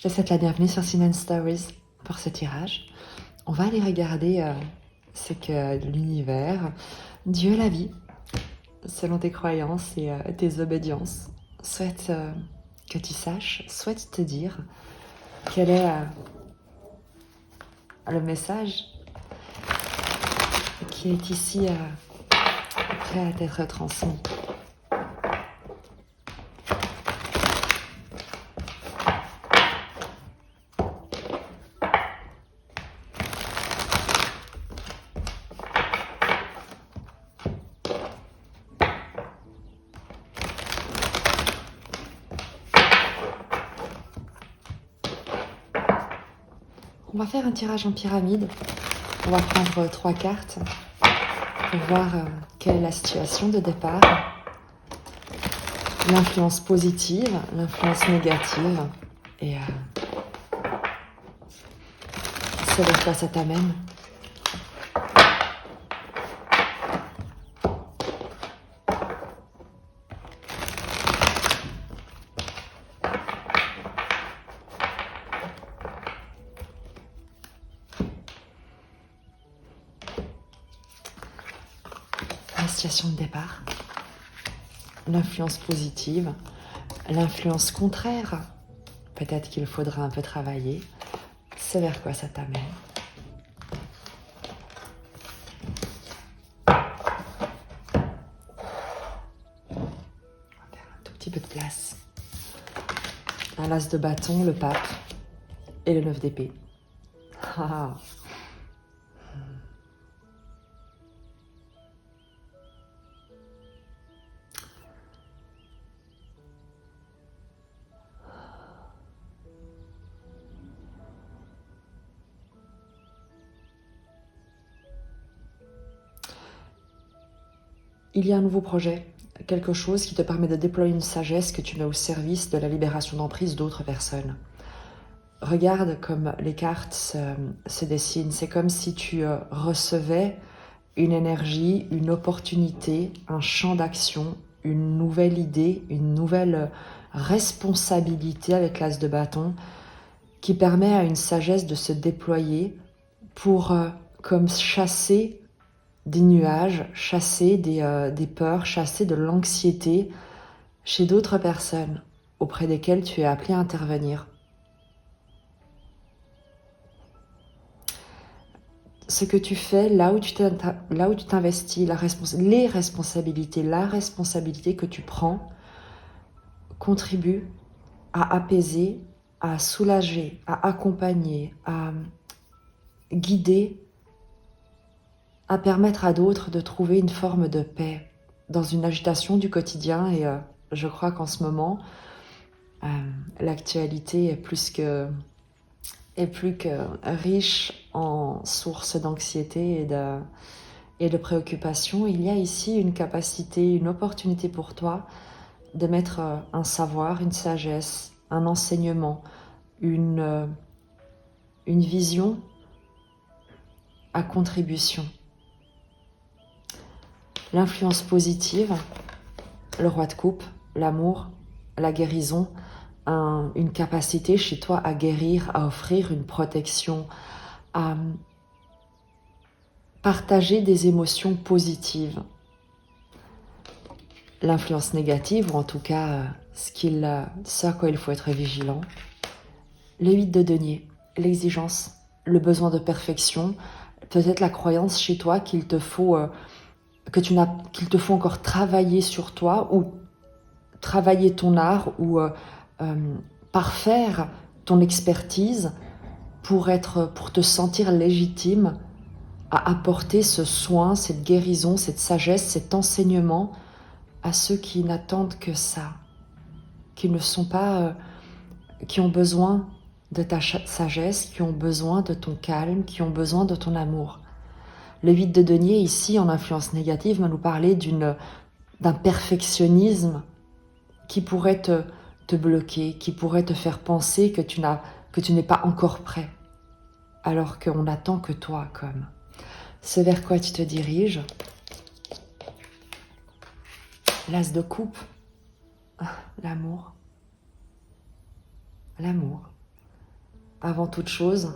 te souhaite la bienvenue sur Sin Stories pour ce tirage. On va aller regarder ce que l'univers, Dieu, la vie, selon tes croyances et tes obédiences, souhaite que tu saches, souhaite te dire quel est le message qui est ici prêt à t'être transmis. On va faire un tirage en pyramide. On va prendre 3 cartes pour voir quelle est la situation de départ, l'influence positive, l'influence négative et c'est vers quoi ça t'amène. La situation de départ, l'influence positive, l'influence contraire, peut-être qu'il faudra un peu travailler, c'est vers quoi ça t'amène. On va faire un tout petit peu de place. Un l'as de bâton, le pape et le 9 d'épée. Ah. Il y a un nouveau projet, quelque chose qui te permet de déployer une sagesse que tu mets au service de la libération d'emprise d'autres personnes. Regarde comme les cartes se dessinent, c'est comme si tu recevais une énergie, une opportunité, un champ d'action, une nouvelle idée, une nouvelle responsabilité avec l'as de bâton qui permet à une sagesse de se déployer pour comme chasser des nuages, chasser des peurs, chasser de l'anxiété chez d'autres personnes auprès desquelles tu es appelé à intervenir. Ce que tu fais, là où tu t'investis, les responsabilités, la responsabilité que tu prends contribue à apaiser, à soulager, à accompagner, à guider, à permettre à d'autres de trouver une forme de paix dans une agitation du quotidien. Et je crois qu'en ce moment, l'actualité est plus que riche en sources d'anxiété et de préoccupation. Il y a ici une capacité, une opportunité pour toi de mettre un savoir, une sagesse, un enseignement, une vision à contribution. L'influence positive, le roi de coupe, l'amour, la guérison, une capacité chez toi à guérir, à offrir une protection, à partager des émotions positives. L'influence négative, ou en tout cas ce à quoi il faut être vigilant, le 8 de denier, l'exigence, le besoin de perfection, peut-être la croyance chez toi qu'il te faut encore travailler sur toi ou travailler ton art ou parfaire ton expertise pour te sentir légitime à apporter ce soin, cette guérison, cette sagesse, cet enseignement à ceux qui n'attendent que ça, qui ne sont pas, qui ont besoin de ta sagesse, qui ont besoin de ton calme, qui ont besoin de ton amour. Le 8 de denier, ici, en influence négative, va nous parler d'un perfectionnisme qui pourrait te bloquer, qui pourrait te faire penser que tu n'es pas encore prêt, alors qu'on n'attend que toi comme. Ce vers quoi tu te diriges, l'as de coupe, l'amour. L'amour. avant toute chose,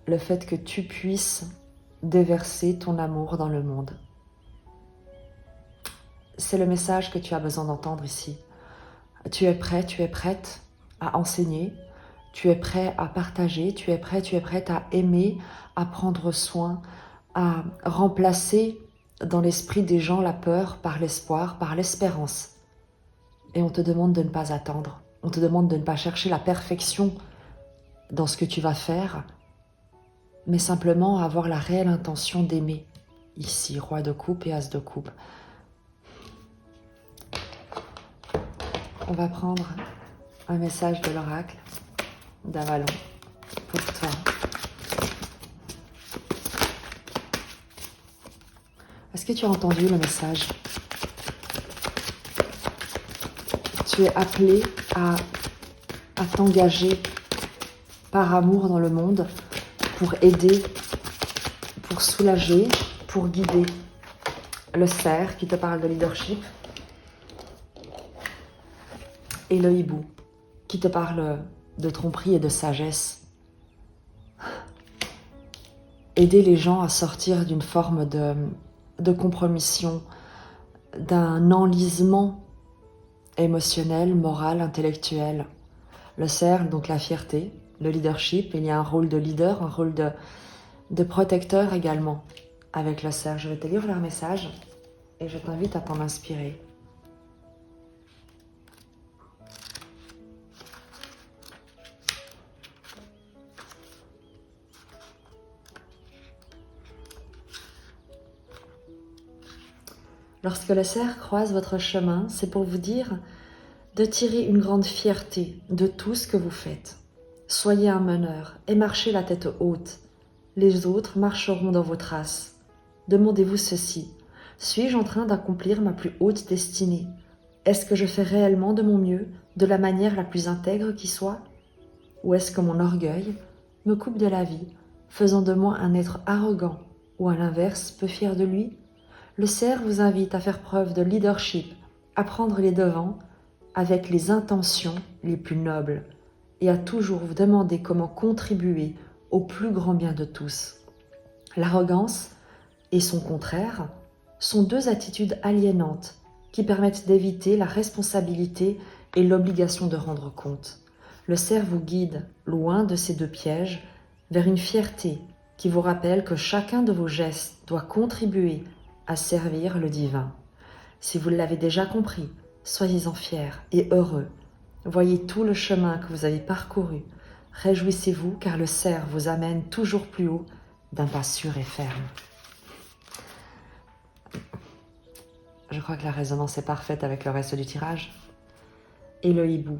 le fait que tu puisses déverser ton amour dans le monde. C'est le message que tu as besoin d'entendre ici. Tu es prêt, tu es prête à enseigner, tu es prêt à partager, tu es prête à aimer, à prendre soin, à remplacer dans l'esprit des gens la peur par l'espoir, par l'espérance. Et on te demande de ne pas attendre, on te demande de ne pas chercher la perfection dans ce que tu vas faire, mais simplement avoir la réelle intention d'aimer. Ici, roi de coupe et as de coupe. On va prendre un message de l'oracle d'Avalon pour toi. Est-ce que tu as entendu le message? Tu es appelé à t'engager par amour dans le monde pour aider, pour soulager, pour guider. Le cerf qui te parle de leadership et le hibou qui te parle de tromperie et de sagesse. Aider les gens à sortir d'une forme de compromission, d'un enlisement émotionnel, moral, intellectuel. Le cerf, donc la fierté, le leadership, il y a un rôle de leader, un rôle de protecteur également avec le cerf. Je vais te lire leur message et je t'invite à t'en inspirer. Lorsque le cerf croise votre chemin, c'est pour vous dire de tirer une grande fierté de tout ce que vous faites. Soyez un meneur et marchez la tête haute. Les autres marcheront dans vos traces. Demandez-vous ceci. Suis-je en train d'accomplir ma plus haute destinée? Est-ce que je fais réellement de mon mieux, de la manière la plus intègre qui soit? Ou est-ce que mon orgueil me coupe de la vie, faisant de moi un être arrogant, ou à l'inverse, peu fier de lui? Le cerf vous invite à faire preuve de leadership, à prendre les devants avec les intentions les plus nobles et à toujours vous demander comment contribuer au plus grand bien de tous. L'arrogance et son contraire sont deux attitudes aliénantes qui permettent d'éviter la responsabilité et l'obligation de rendre compte. Le cerf vous guide, loin de ces deux pièges, vers une fierté qui vous rappelle que chacun de vos gestes doit contribuer à servir le divin. Si vous l'avez déjà compris, soyez-en fiers et heureux. Voyez tout le chemin que vous avez parcouru. Réjouissez-vous car le cerf vous amène toujours plus haut d'un pas sûr et ferme. Je crois que la résonance est parfaite avec le reste du tirage. Et le hibou.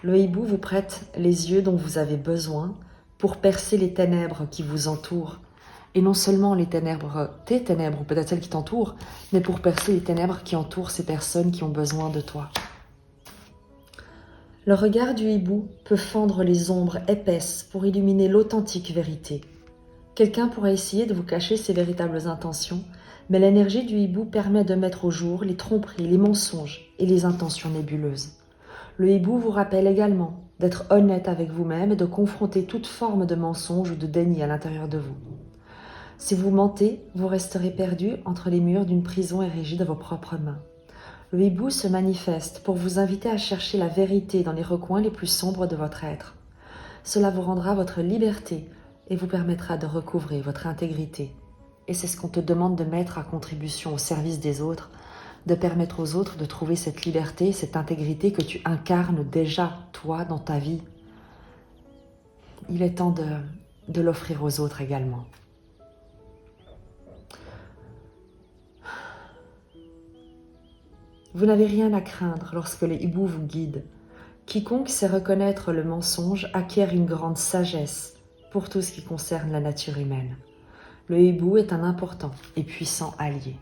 Le hibou vous prête les yeux dont vous avez besoin pour percer les ténèbres qui vous entourent. Et non seulement les ténèbres, tes ténèbres, ou peut-être celles qui t'entourent, mais pour percer les ténèbres qui entourent ces personnes qui ont besoin de toi. Le regard du hibou peut fendre les ombres épaisses pour illuminer l'authentique vérité. Quelqu'un pourrait essayer de vous cacher ses véritables intentions, mais l'énergie du hibou permet de mettre au jour les tromperies, les mensonges et les intentions nébuleuses. Le hibou vous rappelle également d'être honnête avec vous-même et de confronter toute forme de mensonge ou de déni à l'intérieur de vous. Si vous mentez, vous resterez perdu entre les murs d'une prison érigée de vos propres mains. Le hibou se manifeste pour vous inviter à chercher la vérité dans les recoins les plus sombres de votre être. Cela vous rendra votre liberté et vous permettra de recouvrer votre intégrité. Et c'est ce qu'on te demande de mettre à contribution au service des autres, de permettre aux autres de trouver cette liberté, cette intégrité que tu incarnes déjà, toi, dans ta vie. Il est temps de l'offrir aux autres également. Vous n'avez rien à craindre lorsque le hibou vous guide. Quiconque sait reconnaître le mensonge acquiert une grande sagesse pour tout ce qui concerne la nature humaine. Le hibou est un important et puissant allié.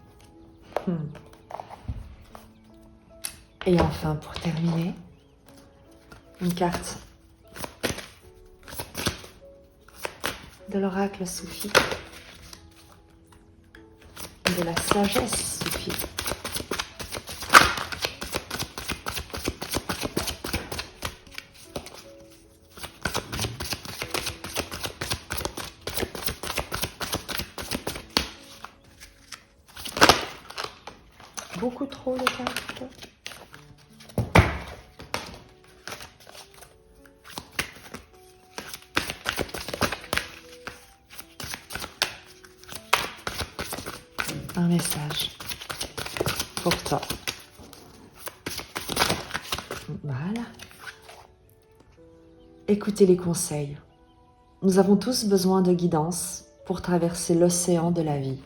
Et enfin, pour terminer, une carte de l'oracle soufi, de la sagesse soufi. beaucoup trop de cartes. Un message pour toi. Voilà. Écoutez les conseils. Nous avons tous besoin de guidance pour traverser l'océan de la vie.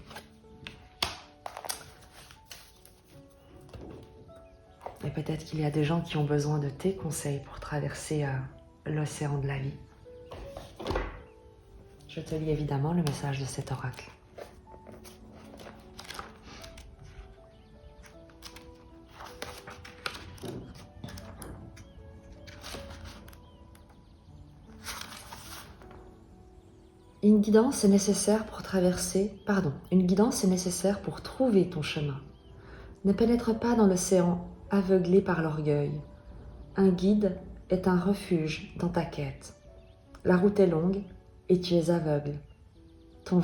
Et peut-être qu'il y a des gens qui ont besoin de tes conseils pour traverser l'océan de la vie. Je te lis évidemment le message de cet oracle. Une guidance est nécessaire pour trouver ton chemin. Ne pénètre pas dans l'océan aveuglé par l'orgueil. Un guide est un refuge dans ta quête. La route est longue et tu es aveugle. Ton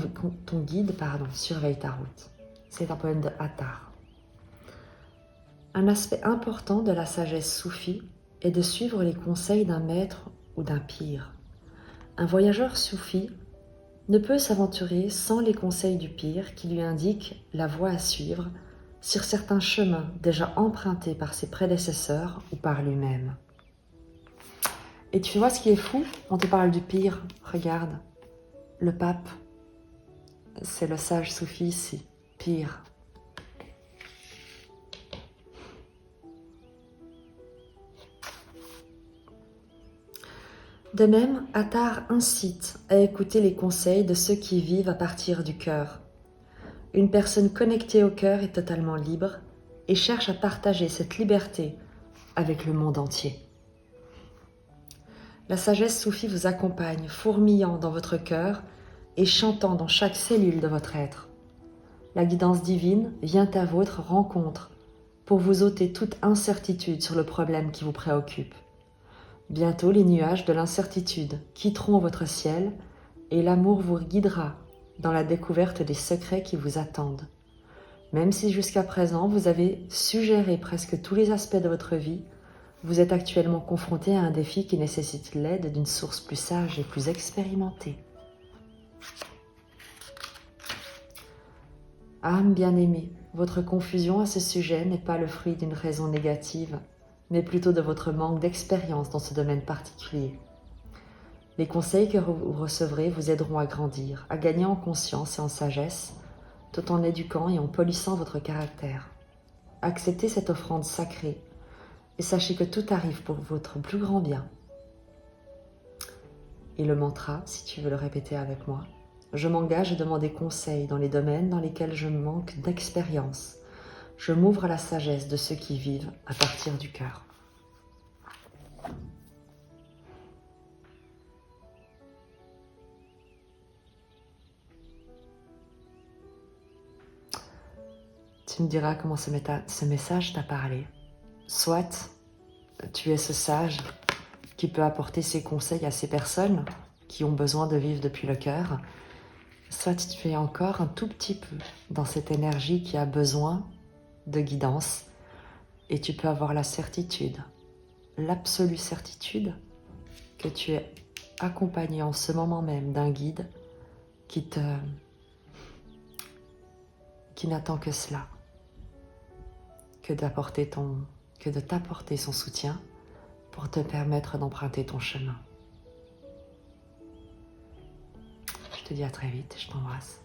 guide, surveille ta route. C'est un poème de Attar. Un aspect important de la sagesse soufie est de suivre les conseils d'un maître ou d'un pire. Un voyageur soufi ne peut s'aventurer sans les conseils du pire qui lui indique la voie à suivre sur certains chemins déjà empruntés par ses prédécesseurs ou par lui-même. Et tu vois ce qui est fou? On te parle du pire, regarde. Le pape, c'est le sage soufi ici, pire. De même, Attar incite à écouter les conseils de ceux qui vivent à partir du cœur. Une personne connectée au cœur est totalement libre et cherche à partager cette liberté avec le monde entier. La sagesse soufie vous accompagne, fourmillant dans votre cœur et chantant dans chaque cellule de votre être. La guidance divine vient à votre rencontre pour vous ôter toute incertitude sur le problème qui vous préoccupe. Bientôt, les nuages de l'incertitude quitteront votre ciel et l'amour vous guidera dans la découverte des secrets qui vous attendent. Même si jusqu'à présent vous avez suggéré presque tous les aspects de votre vie, vous êtes actuellement confronté à un défi qui nécessite l'aide d'une source plus sage et plus expérimentée. Âme bien-aimée, votre confusion à ce sujet n'est pas le fruit d'une raison négative, mais plutôt de votre manque d'expérience dans ce domaine particulier. Les conseils que vous recevrez vous aideront à grandir, à gagner en conscience et en sagesse, tout en éduquant et en polissant votre caractère. Acceptez cette offrande sacrée et sachez que tout arrive pour votre plus grand bien. Et le mantra, si tu veux le répéter avec moi, je m'engage à demander conseil dans les domaines dans lesquels je manque d'expérience. Je m'ouvre à la sagesse de ceux qui vivent à partir du cœur. Tu me diras comment ce message t'a parlé. Soit tu es ce sage qui peut apporter ses conseils à ces personnes qui ont besoin de vivre depuis le cœur, soit tu es encore un tout petit peu dans cette énergie qui a besoin de guidance et tu peux avoir la certitude, l'absolue certitude que tu es accompagné en ce moment même d'un guide qui n'attend que cela, que de t'apporter son soutien pour te permettre d'emprunter ton chemin. Je te dis à très vite et je t'embrasse.